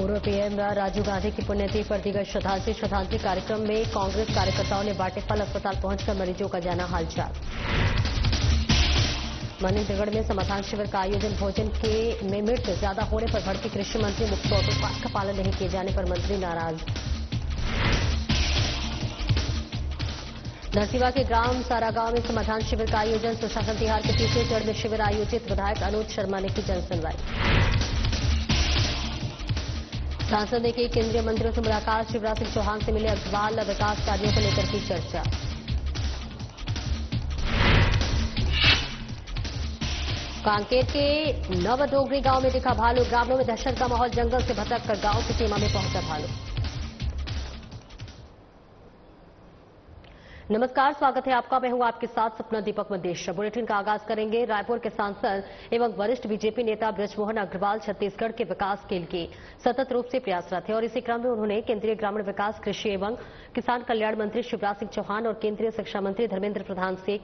पूर्व पीएम राजीव गांधी की पुण्यतिथि पर दी गई श्रद्धांजलि कार्यक्रम में कांग्रेस कार्यकर्ताओं ने बांटे फल। अस्पताल पहुंचकर मरीजों का जाना हालचाल। मनेन्द्रगढ़ में समाधान शिविर का आयोजन। भोजन में मिर्च ज्यादा होने पर भड़की कृषि मंत्री। मुख्य प्रोटोकॉल का पालन नहीं किए जाने पर मंत्री नाराज। नरसिंहवा के ग्राम सारागांव में समाधान शिविर का आयोजन। सुशासन तिहार के तीसरे चरण में शिविर आयोजित। विधायक अनुज शर्मा ने की जनसुनवाई। सांसद ने की केंद्रीय मंत्रियों से मुलाकात। शिवराज सिंह चौहान से मिले अग्रवाल। विकास कार्यों को लेकर की चर्चा। कांकेर के नवडोगरी गांव में दिखा भालू। ग्रामीणों में दहशत का माहौल। जंगल से भटक कर गांव की सीमा में पहुंचा भालू। नमस्कार, स्वागत है आपका। मैं हूं आपके साथ सपना दीपक मदेश। बुलेटिन का आगाज करेंगे। रायपुर के सांसद एवं वरिष्ठ बीजेपी नेता बृजमोहन अग्रवाल छत्तीसगढ़ के विकास के लिए सतत रूप से प्रयासरत है और इसी क्रम में उन्होंने केंद्रीय ग्रामीण विकास, कृषि एवं किसान कल्याण मंत्री शिवराज सिंह चौहान और केंद्रीय शिक्षा मंत्री धर्मेंद्र प्रधान से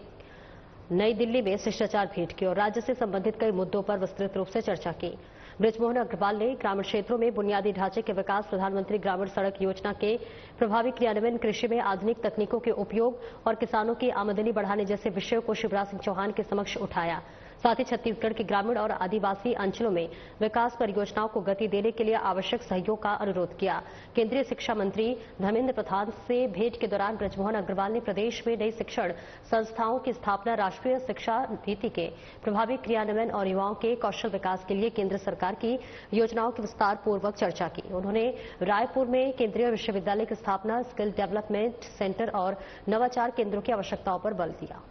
नई दिल्ली में शिष्टाचार भेंट की और राज्य से संबंधित कई मुद्दों पर विस्तृत रूप से चर्चा की। बृजमोहन अग्रवाल ने ग्रामीण क्षेत्रों में बुनियादी ढांचे के विकास, प्रधानमंत्री ग्रामीण सड़क योजना के प्रभावी क्रियान्वयन, कृषि में आधुनिक तकनीकों के उपयोग और किसानों की आमदनी बढ़ाने जैसे विषयों को शिवराज सिंह चौहान के समक्ष उठाया। साथ ही छत्तीसगढ़ के ग्रामीण और आदिवासी अंचलों में विकास परियोजनाओं को गति देने के लिए आवश्यक सहयोग का अनुरोध किया। केंद्रीय शिक्षा मंत्री धर्मेंद्र प्रधान से भेंट के दौरान बृजमोहन अग्रवाल ने प्रदेश में नई शिक्षण संस्थाओं की स्थापना, राष्ट्रीय शिक्षा नीति के प्रभावी क्रियान्वयन और युवाओं के कौशल विकास के लिए केंद्र सरकार की योजनाओं की विस्तार पूर्वक चर्चा की। उन्होंने रायपुर में केंद्रीय विश्वविद्यालय की स्थापना, स्किल डेवलपमेंट सेंटर और नवाचार केंद्रों की आवश्यकताओं पर बल दिया।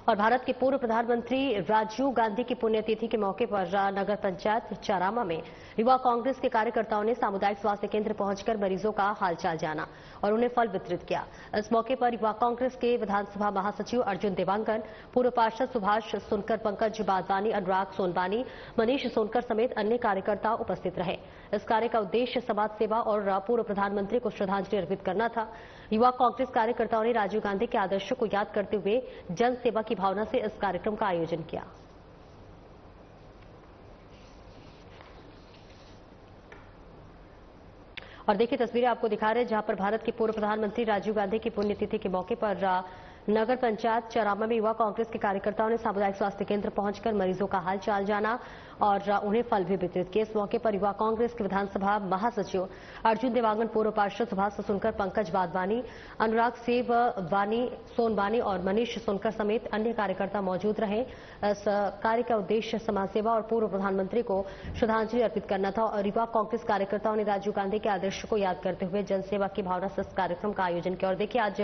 और भारत के पूर्व प्रधानमंत्री राजीव गांधी की पुण्यतिथि के मौके पर नगर पंचायत चारामा में युवा कांग्रेस के कार्यकर्ताओं ने सामुदायिक स्वास्थ्य केंद्र पहुंचकर मरीजों का हालचाल जाना और उन्हें फल वितरित किया। इस मौके पर युवा कांग्रेस के विधानसभा महासचिव अर्जुन देवांगन, पूर्व पार्षद सुभाष सोनकर, पंकज बादवानी, अनुराग सोनवानी, मनीष सोनकर समेत अन्य कार्यकर्ता उपस्थित रहे। इस कार्य का उद्देश्य समाज सेवा और पूर्व प्रधानमंत्री को श्रद्धांजलि अर्पित करना था। युवा कांग्रेस कार्यकर्ताओं ने राजीव गांधी के आदर्शों को याद करते हुए जन सेवा की भावना से इस कार्यक्रम का आयोजन किया। और देखिए तस्वीरें आपको दिखा रहे हैं जहां पर भारत के पूर्व प्रधानमंत्री राजीव गांधी की पुण्यतिथि के मौके पर नगर पंचायत चारामा में युवा कांग्रेस के कार्यकर्ताओं ने सामुदायिक स्वास्थ्य केंद्र पहुंचकर मरीजों का हाल चाल जाना और उन्हें फल भी वितरित किए। इस मौके पर युवा कांग्रेस के विधानसभा महासचिव अर्जुन देवांगन, पूर्व पार्षद सुभाष सोनकर, पंकज बादवानी, अनुराग सोनवानी और मनीष सोनकर समेत अन्य कार्यकर्ता मौजूद रहे। इस कार्य का उद्देश्य समाज सेवा और पूर्व प्रधानमंत्री को श्रद्धांजलि अर्पित करना था और युवा कांग्रेस कार्यकर्ताओं ने राजीव गांधी के आदर्श को याद करते हुए जनसेवा की भावना से इस कार्यक्रम का आयोजन किया। और देखिए आज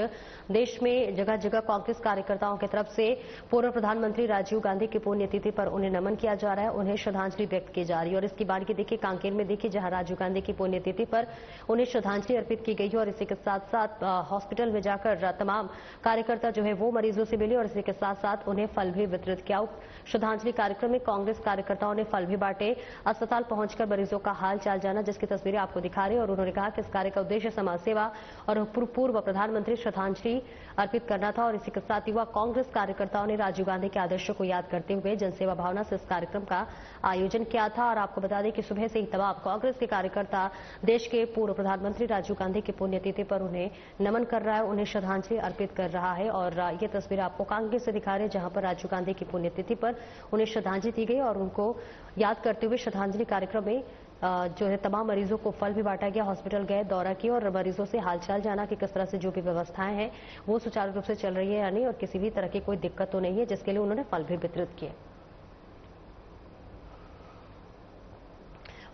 देश में जगह जगह कांग्रेस कार्यकर्ताओं की तरफ से पूर्व प्रधानमंत्री राजीव गांधी की पुण्यतिथि पर उन्हें नमन किया जा रहा है, उन्हें श्रद्धांजलि व्यक्त की जा रही है। और इसकी बारीकी देखिए कांकेर में देखिए जहां राजीव गांधी की पुण्यतिथि पर उन्हें श्रद्धांजलि अर्पित की गई है और इसी के साथ साथ हॉस्पिटल में जाकर तमाम कार्यकर्ता जो है वो मरीजों से मिले और इसी के साथ साथ उन्हें फल भी वितरित किया। श्रद्धांजलि कार्यक्रम में कांग्रेस कार्यकर्ताओं ने फल भी बांटे, अस्पताल पहुंचकर मरीजों का हाल चाल जाना, जिसकी तस्वीरें आपको दिखा रहे हैं। और उन्होंने कहा कि इस कार्य का उद्देश्य समाज सेवा और पूर्व प्रधानमंत्री श्रद्धांजलि अर्पित करना था और इसी के साथ युवा कांग्रेस कार्यकर्ताओं ने राजीव गांधी के आदर्शों को याद करते हुए जनसेवा भावना से इस कार्यक्रम का आयोजन किया था। और आपको बता दें कि सुबह से ही तमाम कांग्रेस के कार्यकर्ता देश के पूर्व प्रधानमंत्री राजीव गांधी की पुण्यतिथि पर उन्हें नमन कर रहा है, उन्हें श्रद्धांजलि अर्पित कर रहा है। और ये तस्वीर आपको कांकेर से दिखा रहे हैं जहां पर राजीव गांधी की पुण्यतिथि पर उन्हें श्रद्धांजलि दी गई और उनको याद करते हुए श्रद्धांजलि कार्यक्रम में जो है तमाम मरीजों को फल भी बांटा गया। हॉस्पिटल गए, दौरा किया और मरीजों से हालचाल जाना कि किस तरह से जो भी व्यवस्थाएं हैं वो सुचारू रूप से चल रही है या नहीं और किसी भी तरह की कोई दिक्कत तो नहीं है, जिसके लिए उन्होंने फल भी वितरित किए।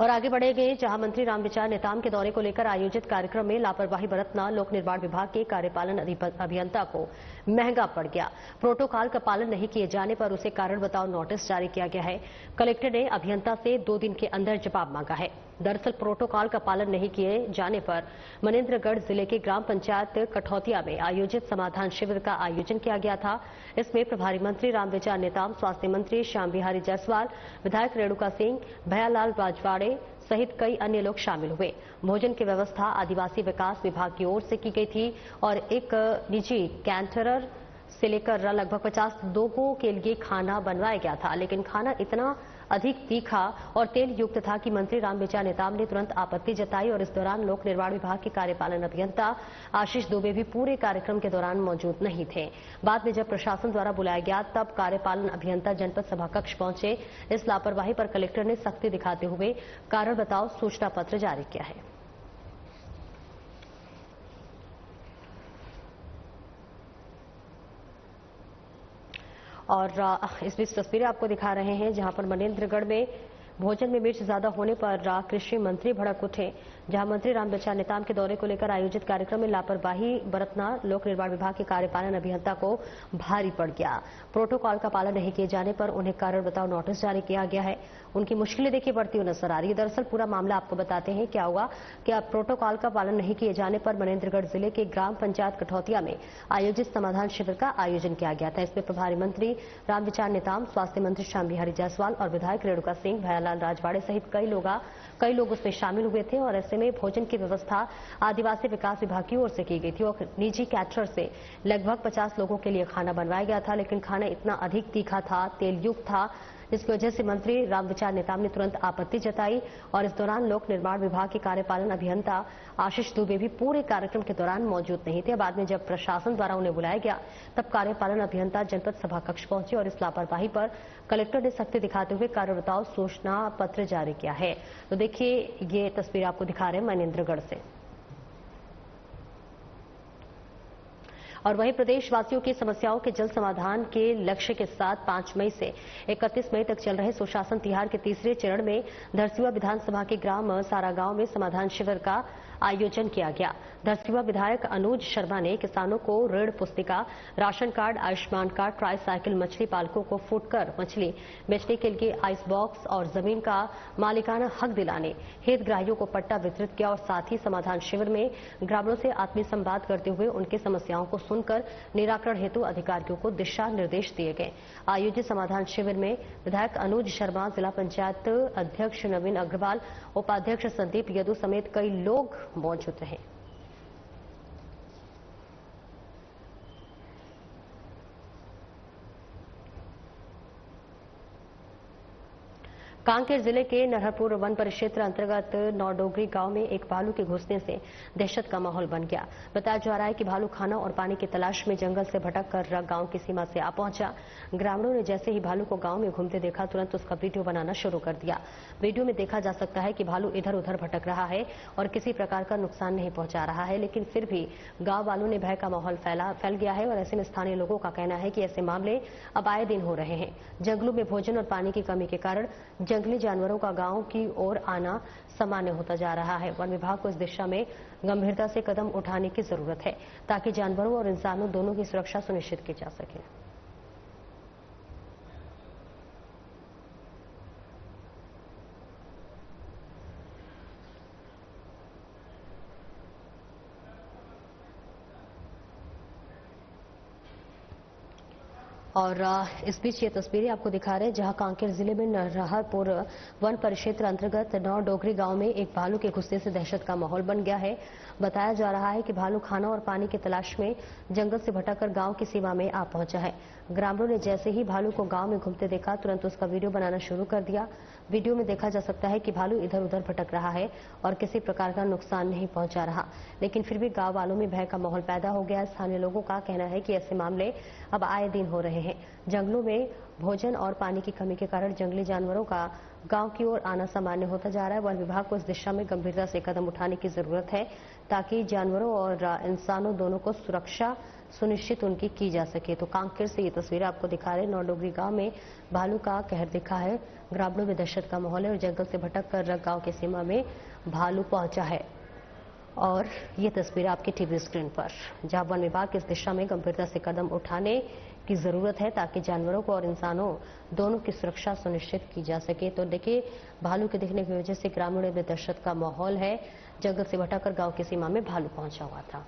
और आगे बढ़ेंगे जहां मंत्री रामविचार नेताम के दौरे को लेकर आयोजित कार्यक्रम में लापरवाही बरतना लोक निर्माण विभाग के कार्यपालन अभियंता को महंगा पड़ गया। प्रोटोकॉल का पालन नहीं किए जाने पर उसे कारण बताओ नोटिस जारी किया गया है। कलेक्टर ने अभियंता से 2 दिन के अंदर जवाब मांगा है। दरअसल प्रोटोकॉल का पालन नहीं किए जाने पर मनेन्द्रगढ़ जिले के ग्राम पंचायत कठौतिया में आयोजित समाधान शिविर का आयोजन किया गया था। इसमें प्रभारी मंत्री रामविचार नेताम, स्वास्थ्य मंत्री श्याम बिहारी जायसवाल, विधायक रेणुका सिंह, भैयालाल राजवाड़े सहित कई अन्य लोग शामिल हुए। भोजन की व्यवस्था आदिवासी विकास विभाग की ओर से की गई थी और एक निजी कैंटरर से लेकर लगभग 50 लोगों के लिए खाना बनवाया गया था, लेकिन खाना इतना अधिक तीखा और तेल युक्त था कि मंत्री रामविचार नेताम ने तुरंत आपत्ति जताई और इस दौरान लोक निर्माण विभाग के कार्यपालन अभियंता आशीष दुबे भी पूरे कार्यक्रम के दौरान मौजूद नहीं थे। बाद में जब प्रशासन द्वारा बुलाया गया तब कार्यपालन अभियंता जनपद सभा कक्ष पहुंचे। इस लापरवाही पर कलेक्टर ने सख्ती दिखाते हुए कारण बताओ सूचना पत्र जारी किया है। और इस बीच तस्वीरें आपको दिखा रहे हैं जहां पर मनेन्द्रगढ़ में भोजन में मिर्च ज्यादा होने पर कृषि मंत्री भड़क उठे। जहां मंत्री रामविचार नेताम के दौरे को लेकर आयोजित कार्यक्रम में लापरवाही बरतना लोक निर्माण विभाग के कार्यपालन अभियंता को भारी पड़ गया। प्रोटोकॉल का पालन नहीं किए जाने पर उन्हें कारण बताओ नोटिस जारी किया गया है। उनकी मुश्किलें देखिए बढ़ती हुई नजर आ रही है। दरअसल पूरा मामला आपको बताते हैं क्या हुआ कि अब प्रोटोकॉल का पालन नहीं किए जाने पर मनेन्द्रगढ़ जिले के ग्राम पंचायत कठौतिया में आयोजित समाधान शिविर का आयोजन किया गया था। इसमें प्रभारी मंत्री रामविचार नेताम, स्वास्थ्य मंत्री श्याम बिहारी जायसवाल और विधायक रेणुका सिंह, भैयालाल राजवाड़े सहित कई लोग उसमें शामिल हुए थे और ऐसे में भोजन की व्यवस्था आदिवासी विकास विभाग की ओर से की गई थी और निजी कैटरर से लगभग 50 लोगों के लिए खाना बनवाया गया था, लेकिन खाना इतना अधिक तीखा था, तेल युक्त था, जिसकी वजह से मंत्री रामविचार नेताम ने तुरंत आपत्ति जताई और इस दौरान लोक निर्माण विभाग के कार्यपालन अभियंता आशीष दुबे भी पूरे कार्यक्रम के दौरान मौजूद नहीं थे। बाद में जब प्रशासन द्वारा उन्हें बुलाया गया तब कार्यपालन अभियंता जनपद सभा कक्ष पहुंचे और इस लापरवाही पर कलेक्टर ने सख्ती दिखाते हुए कारण बताओ सूचना पत्र जारी किया है। तो देखिए ये तस्वीर आपको दिखा रहे हैं मनेन्द्रगढ़ से। और वहीं प्रदेशवासियों की समस्याओं के जल्द समाधान के लक्ष्य के साथ 5 मई से 31 मई तक चल रहे सुशासन तिहार के तीसरे चरण में धरसींवा विधानसभा के ग्राम सारागांव में समाधान शिविर का आयोजन किया गया। धरसींवा विधायक अनुज शर्मा ने किसानों को ऋण पुस्तिका, ration card, Ayushman card, try cycle, मछली पालकों को फुटकर मछली बेचने के लिए आइस बॉक्स और जमीन का मालिकाना हक दिलाने हितग्राहियों को पट्टा वितरित किया और साथ ही समाधान शिविर में ग्रामीणों से आत्मीय संवाद करते हुए उनकी समस्याओं को सुनकर निराकरण हेतु अधिकारियों को दिशा निर्देश दिए गए। आयोजित समाधान शिविर में विधायक अनुज शर्मा, जिला पंचायत अध्यक्ष नवीन अग्रवाल, उपाध्यक्ष संदीप यदु समेत कई लोग मौजूद रहे। कांकेर जिले के नरहरपुर वन परिक्षेत्र अंतर्गत नौडोगरी गांव में एक भालू के घुसने से दहशत का माहौल बन गया। बताया जा रहा है कि भालू खाना और पानी की तलाश में जंगल से भटक कर गांव की सीमा से आ पहुंचा। ग्रामीणों ने जैसे ही भालू को गांव में घूमते देखा तुरंत उसका वीडियो बनाना शुरू कर दिया। वीडियो में देखा जा सकता है कि भालू इधर उधर भटक रहा है और किसी प्रकार का नुकसान नहीं पहुंचा रहा है, लेकिन फिर भी गांव वालों ने भय का माहौल फैल गया है और ऐसे में स्थानीय लोगों का कहना है कि ऐसे मामले अब आए दिन हो रहे हैं। जंगलों में भोजन और पानी की कमी के कारण जंगली जानवरों का गांव की ओर आना सामान्य होता जा रहा है। वन विभाग को इस दिशा में गंभीरता से कदम उठाने की जरूरत है ताकि जानवरों और इंसानों दोनों की सुरक्षा सुनिश्चित की जा सके। और इस बीच ये तस्वीरें आपको दिखा रहे हैं जहां कांकेर जिले में नरहरपुर वन परिक्षेत्र अंतर्गत नौडोगरी गांव में एक भालू के घुसने से दहशत का माहौल बन गया है। बताया जा रहा है कि भालू खाना और पानी की तलाश में जंगल से भटककर गांव की सीमा में आ पहुंचा है। ग्रामीणों ने जैसे ही भालू को गांव में घूमते देखा तुरंत उसका वीडियो बनाना शुरू कर दिया। वीडियो में देखा जा सकता है कि भालू इधर उधर भटक रहा है और किसी प्रकार का नुकसान नहीं पहुंचा रहा, लेकिन फिर भी गांव वालों में भय का माहौल पैदा हो गया है। स्थानीय लोगों का कहना है कि ऐसे मामले अब आए दिन हो रहे हैं। जंगलों में भोजन और पानी की कमी के कारण जंगली जानवरों का गांव की ओर आना सामान्य होता जा रहा है। वन विभाग को इस दिशा में गंभीरता से कदम उठाने की जरूरत है ताकि जानवरों और इंसानों दोनों को सुरक्षा सुनिश्चित उनकी की जा सके। तो कांकेर से ये तस्वीरें आपको दिखा रहे हैं। नौडोगरी गांव में भालू का कहर दिखा है, ग्रामीणों में दहशत का माहौल है और जंगल से भटक कर गांव की सीमा में भालू पहुंचा है। और ये तस्वीर आपकी टीवी स्क्रीन पर, जहां वन विभाग इस दिशा में गंभीरता से कदम उठाने की जरूरत है ताकि जानवरों को और इंसानों दोनों की सुरक्षा सुनिश्चित की जा सके। तो देखिए भालू के दिखने की वजह से ग्रामीणों में दहशत का माहौल है। जंगल से भटककर गांव की सीमा में भालू पहुंचा हुआ था।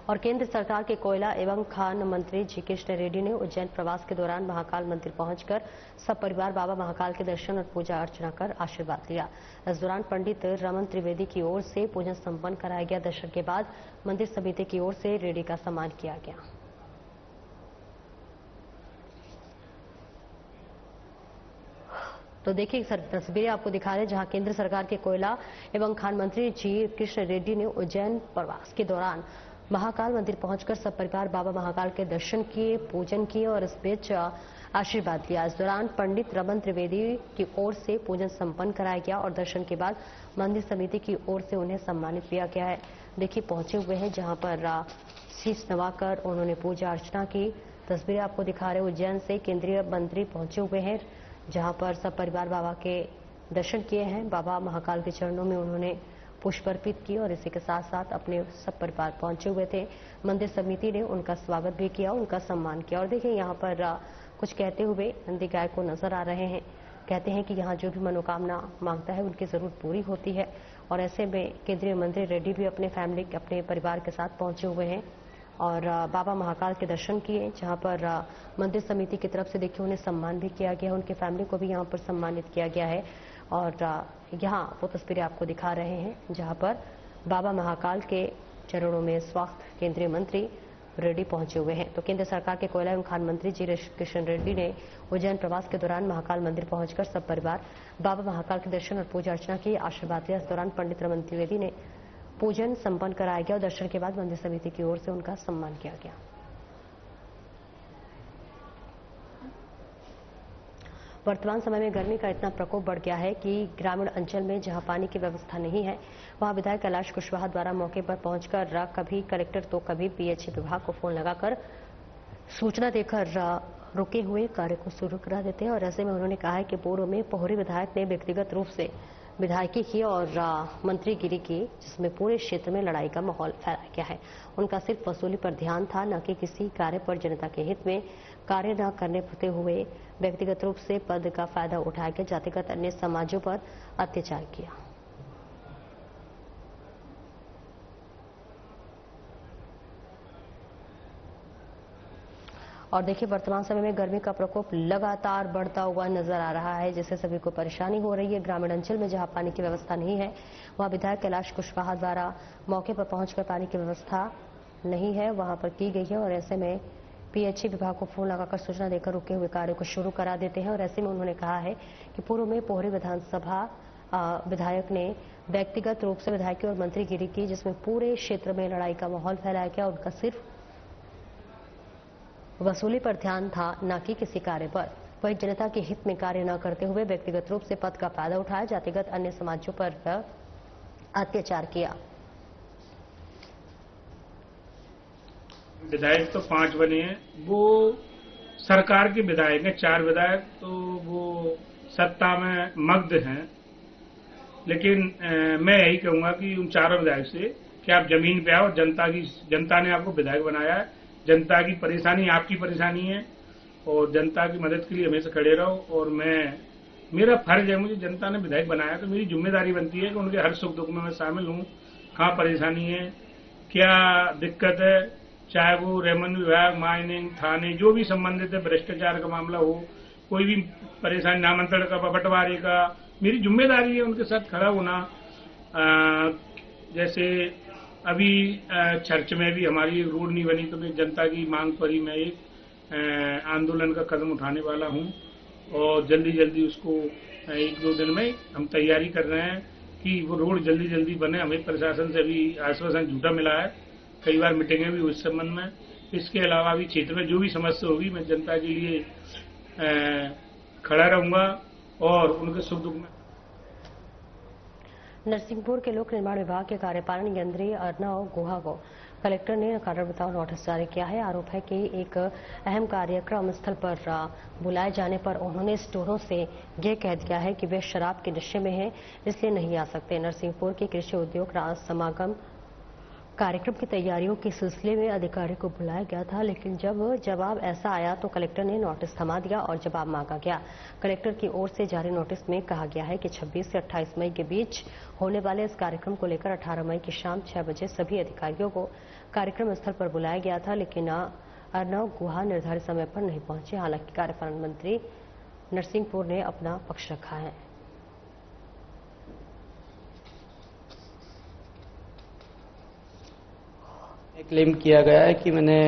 और केंद्र सरकार के कोयला एवं खान मंत्री जी कृष्ण रेड्डी ने उज्जैन प्रवास के दौरान महाकाल मंदिर पहुंचकर सब परिवार बाबा महाकाल के दर्शन और पूजा अर्चना कर आशीर्वाद लिया। इस दौरान पंडित रमन त्रिवेदी की ओर से पूजन संपन्न कराया गया। दर्शन के बाद मंदिर समिति की ओर से रेड्डी का सम्मान किया गया। तो देखिए तस्वीरें आपको दिखा रहे हैं जहां केंद्र सरकार के कोयला एवं खान मंत्री जी कृष्ण रेड्डी ने उज्जैन प्रवास के दौरान महाकाल मंदिर पहुंचकर सब परिवार बाबा महाकाल के दर्शन किए, पूजन किए और इस बीच आशीर्वाद लिया। इस दौरान पंडित रमन त्रिवेदी की ओर से पूजन संपन्न कराया गया और दर्शन के बाद मंदिर समिति की ओर से उन्हें सम्मानित किया गया है। देखिए पहुंचे हुए हैं जहां पर शीश नवाकर उन्होंने पूजा अर्चना की। तस्वीरें आपको दिखा रहे उज्जैन से केंद्रीय मंत्री पहुंचे हुए हैं जहां पर सब परिवार बाबा के दर्शन किए हैं। बाबा महाकाल के चरणों में उन्होंने पुष्प अर्पित किए और इसी के साथ साथ अपने सब परिवार पहुंचे हुए थे। मंदिर समिति ने उनका स्वागत भी किया, उनका सम्मान किया। और देखिए यहाँ पर कुछ कहते हुए हिंदी गायक को नजर आ रहे हैं। कहते हैं कि यहाँ जो भी मनोकामना मांगता है उनकी जरूर पूरी होती है। और ऐसे में केंद्रीय मंत्री रेड्डी भी अपने फैमिली, अपने परिवार के साथ पहुंचे हुए हैं और बाबा महाकाल के दर्शन किए, जहां पर मंदिर समिति की तरफ से देखिए उन्हें सम्मान भी किया गया, उनके फैमिली को भी यहां पर सम्मानित किया गया है। और यहां वो तस्वीरें आपको दिखा रहे हैं जहां पर बाबा महाकाल के चरणों में स्वास्थ्य केंद्रीय मंत्री रेड्डी पहुंचे हुए हैं। तो केंद्र सरकार के कोयला एवं खान मंत्री जी कृष्ण रेड्डी ने उज्जैन प्रवास के दौरान महाकाल मंदिर पहुंचकर सब परिवार बाबा महाकाल के दर्शन और पूजा अर्चना की, आशीर्वाद लिया। इस दौरान पंडित रमन त्रिवेदी ने पूजन संपन्न कराया गया और दर्शन के बाद मंदिर समिति की ओर से उनका सम्मान किया गया। वर्तमान समय में गर्मी का इतना प्रकोप बढ़ गया है कि ग्रामीण अंचल में जहां पानी की व्यवस्था नहीं है वहां विधायक कैलाश कुशवाहा द्वारा मौके पर पहुंचकर कभी कलेक्टर तो कभी पीएचई विभाग को फोन लगाकर सूचना देकर रुके हुए कार्य को शुरू करा देते हैं। और ऐसे में उन्होंने कहा है कि पूर्व में पोहरी विधायक ने व्यक्तिगत रूप से विधायकी की और मंत्रीगिरी की, जिसमें पूरे क्षेत्र में लड़ाई का माहौल फैलाया गया है। उनका सिर्फ वसूली पर ध्यान था, न कि किसी कार्य पर जनता के हित में कार्य न करने होते हुए व्यक्तिगत रूप से पद का फायदा उठाया गया, जातिगत अन्य समाजों पर अत्याचार किया। और देखिए वर्तमान समय में गर्मी का प्रकोप लगातार बढ़ता हुआ नजर आ रहा है, जिससे सभी को परेशानी हो रही है। ग्रामीण अंचल में जहां पानी की व्यवस्था नहीं है वहां विधायक कैलाश कुशवाहा द्वारा मौके पर पहुंचकर पानी की व्यवस्था नहीं है वहां पर की गई है। और ऐसे में पीएचई विभाग को फोन लगाकर सूचना देकर रुके हुए कार्य को शुरू करा देते हैं। और ऐसे में उन्होंने कहा है कि पूर्व में पोहरी विधानसभा विधायक ने व्यक्तिगत रूप से विधायकी और मंत्रीगिरी की, जिसमें पूरे क्षेत्र में लड़ाई का माहौल फैलाया गया। उनका सिर्फ वसूली पर ध्यान था, न कि किसी कार्य पर। वही जनता के हित में कार्य न करते हुए व्यक्तिगत रूप से पद का फायदा उठाया, जातिगत अन्य समाजों पर अत्याचार किया। विधायक तो 5 बने हैं, वो सरकार के विधायक हैं। 4 विधायक तो वो सत्ता में मग्न हैं। लेकिन मैं यही कहूंगा कि उन 4 विधायक से कि आप जमीन पे आओ। जनता ने आपको विधायक बनाया है। जनता की परेशानी आपकी परेशानी है और जनता की मदद के लिए हमेशा खड़े रहो। और मेरा फर्ज है, मुझे जनता ने विधायक बनाया तो मेरी जिम्मेदारी बनती है कि उनके हर सुख दुख में मैं शामिल हूँ। कहाँ परेशानी है, क्या दिक्कत है, चाहे वो रेवेन्यू विभाग, माइनिंग, थाने, जो भी संबंधित है, भ्रष्टाचार का मामला हो, कोई भी परेशानी, नामांतरण का, बंटवारे का, मेरी जिम्मेदारी है उनके साथ खड़ा होना। जैसे अभी चर्च में भी हमारी एक रोड नहीं बनी तो मैं जनता की मांग पर ही मैं एक आंदोलन का कदम उठाने वाला हूं और जल्दी उसको 1-2 दिन में हम तैयारी कर रहे हैं कि वो रोड जल्दी बने। हमें प्रशासन से भी आश्वासन झूठा मिला है, कई बार मीटिंगें भी उस संबंध में। इसके अलावा भी क्षेत्र में जो भी समस्या होगी मैं जनता के लिए खड़ा रहूंगा और उनके सुख दुख में। नरसिंहपुर के लोक निर्माण विभाग के कार्यपालन यंत्री अर्नव गुहा को कलेक्टर ने कारण बताओ नोटिस जारी किया है। आरोप है कि एक अहम कार्यक्रम स्थल पर बुलाए जाने पर उन्होंने स्टोरों से यह कह दिया है कि वे शराब के नशे में हैं, इसलिए नहीं आ सकते। नरसिंहपुर के कृषि उद्योग समागम कार्यक्रम की तैयारियों के सिलसिले में अधिकारी को बुलाया गया था, लेकिन जब जवाब ऐसा आया तो कलेक्टर ने नोटिस थमा दिया और जवाब मांगा गया। कलेक्टर की ओर से जारी नोटिस में कहा गया है कि 26 से 28 मई के बीच होने वाले इस कार्यक्रम को लेकर 18 मई की शाम 6 बजे सभी अधिकारियों को कार्यक्रम स्थल पर बुलाया गया था, लेकिन अर्नव गुहा निर्धारित समय पर नहीं पहुंचे। हालांकि कार्यपालन मंत्री नरसिंहपुर ने अपना पक्ष रखा है। क्लेम किया गया है कि मैंने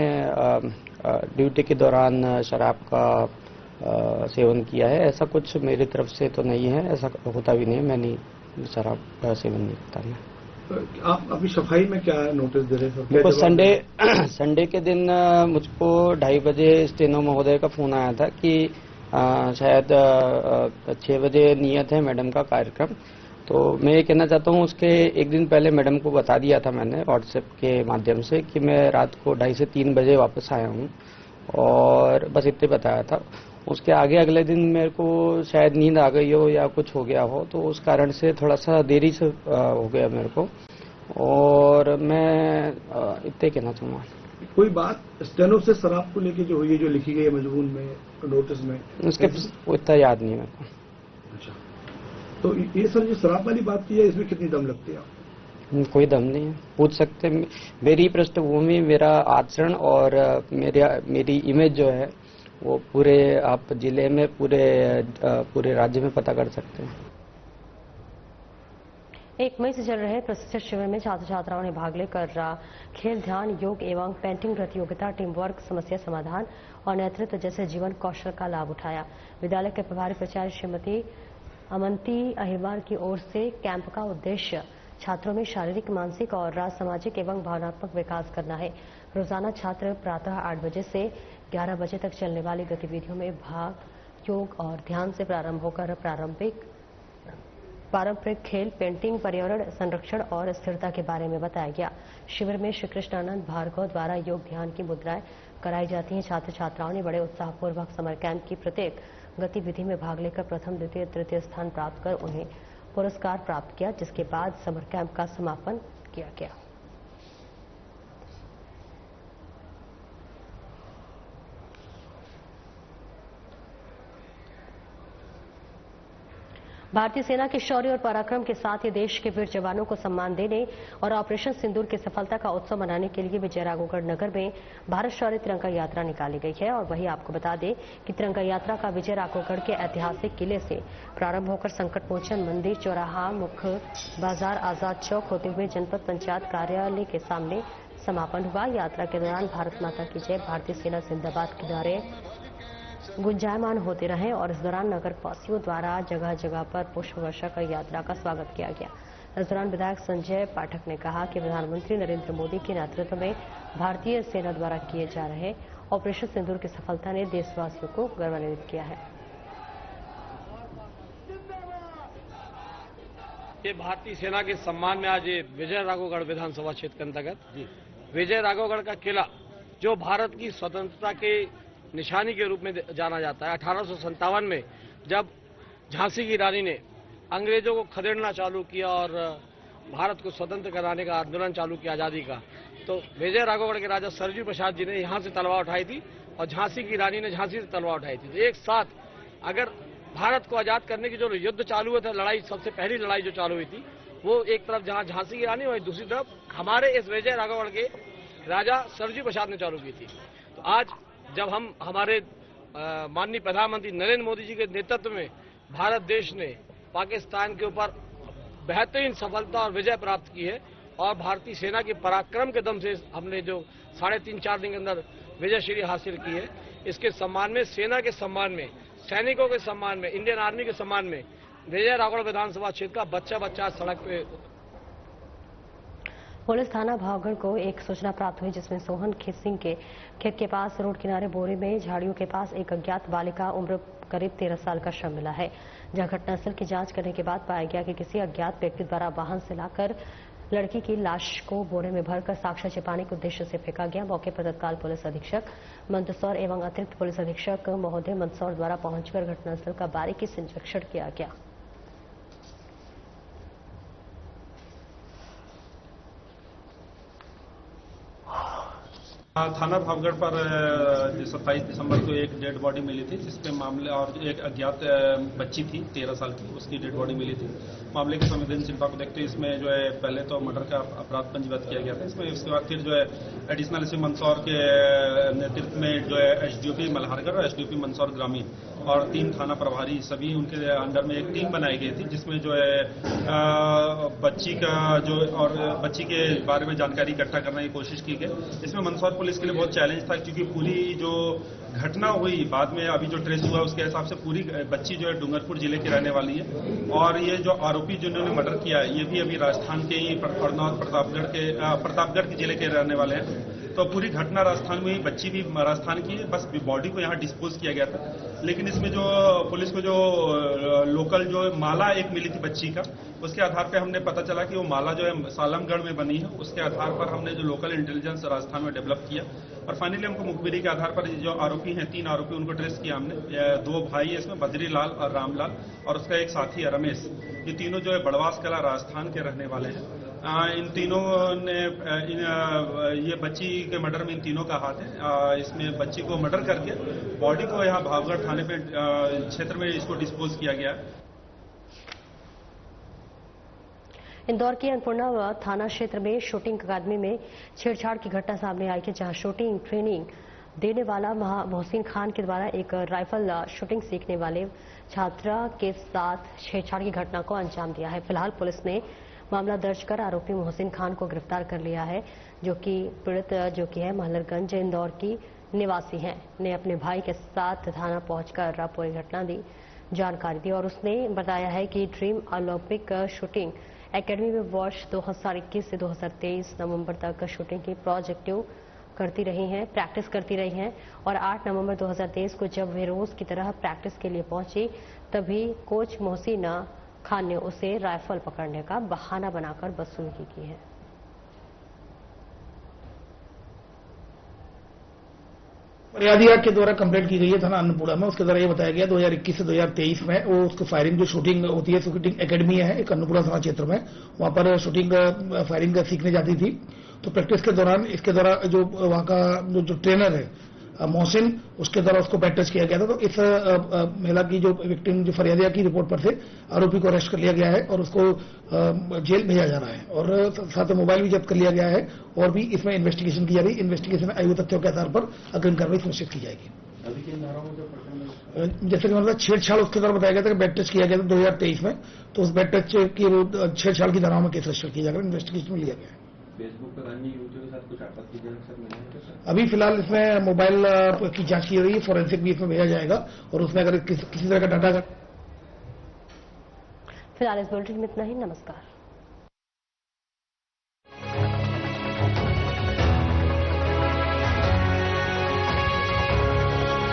ड्यूटी के दौरान शराब का सेवन किया है। ऐसा कुछ मेरी तरफ से तो नहीं है, ऐसा होता भी नहीं है। मैंने शराब का सेवन नहीं करता मैं। आप अभी सफाई में क्या नोटिस दे रहे हैं? मेरे को संडे के दिन मुझको 2:30 बजे स्टेनो महोदय का फोन आया था कि शायद 6 बजे नियत है मैडम का कार्यक्रम। तो मैं ये कहना चाहता हूँ, उसके एक दिन पहले मैडम को बता दिया था मैंने व्हाट्सएप के माध्यम से कि मैं रात को 2:30 से 3 बजे वापस आया हूँ, और बस इतने बताया था। उसके आगे अगले दिन मेरे को शायद नींद आ गई हो या कुछ हो गया हो, तो उस कारण से थोड़ा सा देरी से हो गया मेरे को, और मैं इतने कहना चाहूँगा। कोई बात स्टेनो से शराब को लेके जो हुई है, जो लिखी गई है मजमून में, नोटिस में, उसके इतना याद नहीं है मेरे को। अच्छा, तो ये सर जो शराब वाली बात की है, इसमें कितनी दम लगती है आप? कोई दम नहीं है, पूछ सकते। मेरी पृष्ठभूमि, मेरा आचरण और मेरी इमेज जो है वो पूरे आप जिले में, पूरे राज्य में पता कर सकते हैं। 1 मई से चल रहे प्रशिक्षण शिविर में छात्र छात्राओं ने भाग लेकर खेल, ध्यान, योग एवं पेंटिंग प्रतियोगिता, टीम वर्क, समस्या समाधान और नेतृत्व जैसे जीवन कौशल का लाभ उठाया। विद्यालय के प्रभारी प्राचार्य श्रीमती अमंती अहिरवार की ओर से कैंप का उद्देश्य छात्रों में शारीरिक, मानसिक और सामाजिक एवं भावनात्मक विकास करना है। रोजाना छात्र प्रातः 8 बजे से 11 बजे तक चलने वाली गतिविधियों में भाग, योग और ध्यान से प्रारंभ होकर पारंपरिक खेल, पेंटिंग, पर्यावरण संरक्षण और स्थिरता के बारे में बताया गया। शिविर में श्री कृष्णानंद भार्गव द्वारा योग ध्यान की मुद्राएं कराई जाती हैं। छात्र छात्राओं ने बड़े उत्साहपूर्वक समर कैंप की प्रत्येक गतिविधि में भाग लेकर प्रथम, द्वितीय, तृतीय स्थान प्राप्त कर उन्हें पुरस्कार प्राप्त किया, जिसके बाद समर कैंप का समापन किया गया। भारतीय सेना के शौर्य और पराक्रम के साथ ही देश के वीर जवानों को सम्मान देने और ऑपरेशन सिंदूर की सफलता का उत्सव मनाने के लिए विजय राघवगढ़ नगर में भारत शौर्य तिरंगा यात्रा निकाली गई है। और वहीं आपको बता दें कि तिरंगा यात्रा का विजय राघवगढ़ के ऐतिहासिक किले से प्रारंभ होकर संकट मोचन मंदिर, चौराहा, मुख्य बाजार, आजाद चौक होते हुए जनपद पंचायत कार्यालय के सामने समापन हुआ। यात्रा के दौरान भारत माता की जय, भारतीय सेना जिंदाबाद के नारे गुंजायमान होते रहे और इस दौरान नगर वासियों द्वारा जगह जगह पर पुष्प वर्षा कर यात्रा का स्वागत किया गया। इस दौरान विधायक संजय पाठक ने कहा कि प्रधानमंत्री नरेंद्र मोदी के नेतृत्व में भारतीय सेना द्वारा किए जा रहे ऑपरेशन सिंदूर की सफलता ने देशवासियों को गौरवान्वित किया है। ये भारतीय सेना के सम्मान में आज ये विजय राघवगढ़ विधानसभा क्षेत्र के अंतर्गत विजय राघवगढ़ का किला, जो भारत की स्वतंत्रता के निशानी के रूप में जाना जाता है। 1857 में जब झांसी की रानी ने अंग्रेजों को खदेड़ना चालू किया और भारत को स्वतंत्र कराने का आंदोलन चालू किया आजादी का, तो विजय राघवगढ़ के राजा सरजू प्रसाद जी ने यहां से तलवार उठाई थी और झांसी की रानी ने झांसी से तलवार उठाई थी। तो एक साथ अगर भारत को आजाद करने की जो युद्ध चालू हुआ था, लड़ाई, सबसे पहली लड़ाई जो चालू हुई थी, वो एक तरफ जहां झांसी की रानी, वहीं दूसरी तरफ हमारे इस विजय राघवगढ़ के राजा सरजू प्रसाद ने चालू की थी। तो आज जब हम हमारे माननीय प्रधानमंत्री नरेंद्र मोदी जी के नेतृत्व में भारत देश ने पाकिस्तान के ऊपर बेहतरीन सफलता और विजय प्राप्त की है और भारतीय सेना के पराक्रम के दम से हमने जो 3.5-4 दिन के अंदर विजय श्री हासिल की है, इसके सम्मान में, सेना के सम्मान में, सैनिकों के सम्मान में, इंडियन आर्मी के सम्मान में विजय राघवगढ़ विधानसभा क्षेत्र का बच्चा बच्चा सड़क पे। पुलिस थाना भावगढ़ को एक सूचना प्राप्त हुई, जिसमें सोहन सिंह के खेत के पास रोड किनारे बोरे में झाड़ियों के पास एक अज्ञात बालिका उम्र करीब 13 साल का शव मिला है। जहां घटनास्थल की जांच करने के बाद पाया गया कि किसी अज्ञात व्यक्ति द्वारा वाहन से लाकर लड़की की लाश को बोरे में भरकर साक्ष्य छिपाने के उद्देश्य से फेंका गया। मौके पर तत्काल पुलिस अधीक्षक मंदसौर एवं अतिरिक्त पुलिस अधीक्षक महोदय मंदसौर द्वारा पहुंचकर घटनास्थल का बारीकी से निरीक्षण किया गया। थाना भावगढ़ पर 27 दिसंबर को एक डेड बॉडी मिली थी, जिसपे मामले और एक अज्ञात बच्ची थी 13 साल की, उसकी डेड बॉडी मिली थी। मामले की संवेदनशीलता को देखते हुए इसमें जो है पहले तो मर्डर का अपराध पंजीबद्ध किया गया था। इसमें उसके बाद फिर जो है एडिशनल एसपी मंदसौर के नेतृत्व में जो है एसडीओपी मल्हारगढ़ और एसडीओपी मंदसौर ग्रामीण और 3 थाना प्रभारी सभी उनके अंडर में एक टीम बनाई गई थी, जिसमें जो है बच्ची का जो और बच्ची के बारे में जानकारी इकट्ठा करने की कोशिश की गई। इसमें मंदसौर पुलिस के लिए बहुत चैलेंज था, क्योंकि पूरी जो घटना हुई बाद में अभी जो ट्रेस हुआ उसके हिसाब से पूरी बच्ची जो है डूंगरपुर जिले की रहने वाली है, और ये जो आरोपी जिन्होंने मर्डर किया है ये भी अभी राजस्थान के ही प्रतापगढ़ के जिले के रहने वाले हैं। तो पूरी घटना राजस्थान में ही, बच्ची भी राजस्थान की है, बस बॉडी को यहाँ डिस्पोज किया गया था। लेकिन इसमें जो पुलिस को जो लोकल जो माला एक मिली थी बच्ची का, उसके आधार पर हमने पता चला कि वो माला जो है सालमगढ़ में बनी है। उसके आधार पर हमने जो लोकल इंटेलिजेंस राजस्थान में डेवलप किया और फाइनली हमको मुखबिरी के आधार पर जो आरोपी हैं 3 आरोपी उनको ट्रेस किया हमने। 2 भाई है इसमें, बद्रीलाल और रामलाल, और उसका एक साथी है रमेश। ये तीनों जो है बड़वास कला राजस्थान के रहने वाले हैं। इन तीनों ने ये बच्ची के मर्डर में इन तीनों का हाथ है। इसमें बच्ची को मर्डर करके बॉडी को यहाँ भावगढ़ थाने पे क्षेत्र में इसको डिस्पोज किया गया। इंदौर के अन्नपूर्णा थाना क्षेत्र में शूटिंग अकादमी में छेड़छाड़ की घटना सामने आई है, जहां शूटिंग ट्रेनिंग देने वाला मोहसिन खान के द्वारा एक राइफल शूटिंग सीखने वाले छात्रा के साथ छेड़छाड़ की घटना को अंजाम दिया है। फिलहाल पुलिस ने मामला दर्ज कर आरोपी मोहसिन खान को गिरफ्तार कर लिया है, जो कि पीड़ित जो कि है महलरगंज इंदौर की निवासी है, ने अपने भाई के साथ थाना पहुंचकर पूरी घटना दी जानकारी दी। और उसने बताया है कि ड्रीम ओलंपिक शूटिंग एकेडमी में वर्ष 2021 से 2023 नवंबर तक शूटिंग की प्रोजेक्टिव करती रही हैं, प्रैक्टिस करती रही हैं, और 8 नवंबर 2023 को जब वे रोज की तरह प्रैक्टिस के लिए पहुंची, तभी कोच मोहसिन खान ने उसे राइफल पकड़ने का बहाना बनाकर बदसलूकी की है। फरियादिया के द्वारा कंप्लेंट की गई है थाना अन्नपूर्णा में। उसके द्वारा ये बताया गया 2021 से 2023 में वो उसको फायरिंग जो शूटिंग होती है, शूटिंग एकेडमी है एक अन्नपूर्णा थाना क्षेत्र में, वहां पर शूटिंग फायरिंग सीखने जाती थी। तो प्रैक्टिस के दौरान इसके द्वारा जो वहां का जो ट्रेनर है मोहसिन, उसके द्वारा उसको बैट टच किया गया था। तो इस महिला की जो विक्टिम जो फरियादिया की रिपोर्ट पर से आरोपी को अरेस्ट कर लिया गया है और उसको जेल भेजा जा रहा है, और साथ में मोबाइल भी जब्त कर लिया गया है, और भी इसमें इन्वेस्टिगेशन की जा रही है। इन्वेस्टिगेशन में आयु तथ्यों के आधार पर अग्रिम कार्रवाई सुनिश्चित की जाएगी। जैसे कि मतलब छेड़छाड़ उसके द्वारा बताया गया था कि बैट टच किया गया था 2023 में, तो उस बैट टच की छेड़छाड़ की धाराओं में केस रजिस्टर किया जाएगा, इन्वेस्टिगेशन में लिया गया है। फेसबुक पर अन्य युवतियों के साथ कुछ आपत्तिजनक सब मिला है? अभी फिलहाल इसमें मोबाइल की जांच की रही है, फोरेंसिक भी इसमें भेजा जाएगा, और उसमें अगर किसी तरह का डाटा। फिलहाल इस बुलेटिन में इतना ही। नमस्कार।